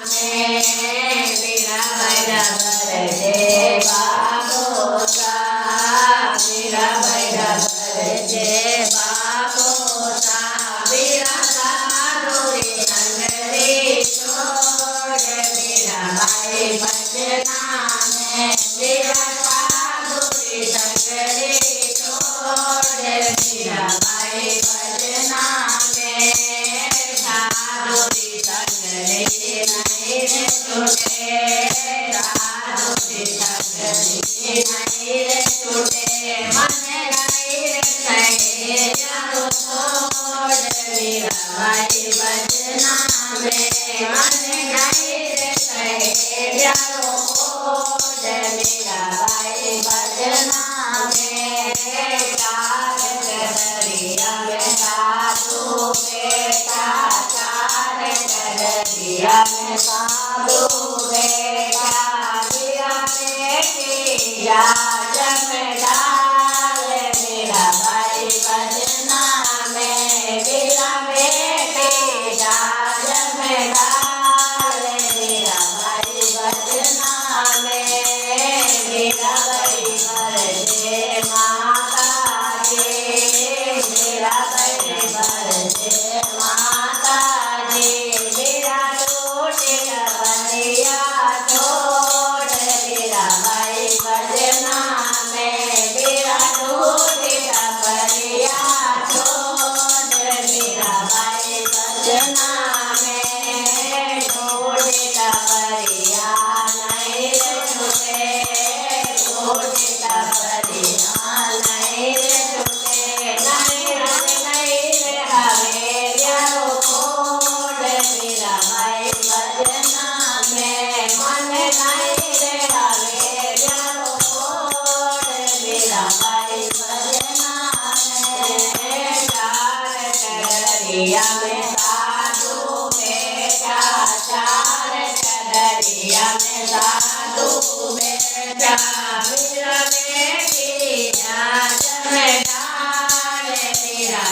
में मेरा बड़ा बरजे बाबोसा मेरा बड़ा बरजे बाबोसा मेरा साधुरी नंगरी छोड़ मेरा भाई भजना में मेरा साधुरी नंगरी छोड़ मेरा भाई भजना में साधुरी नंगरी नहीं रे छूटे साधुरी नंगरी नहीं रे छूटे मन नहीं रे सहे जाओ छोड़ मेरा भाई भजना में मन नहीं रे सहे जाओ छोड़ मेरा भाई भजना में चार डरिया में साधु बेटा चार डरिया में साधु बेटा मेरा बेटी जा जमदार मेरा भाई भजना में मेरा बेटी जा जमदार मेरा भाई भजना में मेरा भाई भरजे माता जी मेरा भाई भरजे माता जी मेरा टूटे कवनिया छोड़ मेरा भाई भजना में मेरा टूटे कवनिया छोड़ मेरा भाई भजना में टूटे कवरिया नहीं रे छूटे टूटे कवरिया नहीं रे छूटे नहीं रे हवेलिया छोड़ मेरा भाई भजना में मन नहीं रे हवेलिया छोड़ मेरा भाई भजना में चार डरिया में साधु बेटा चार डरिया में साधु बेटा मेरा बेटी जा जमदार मेरा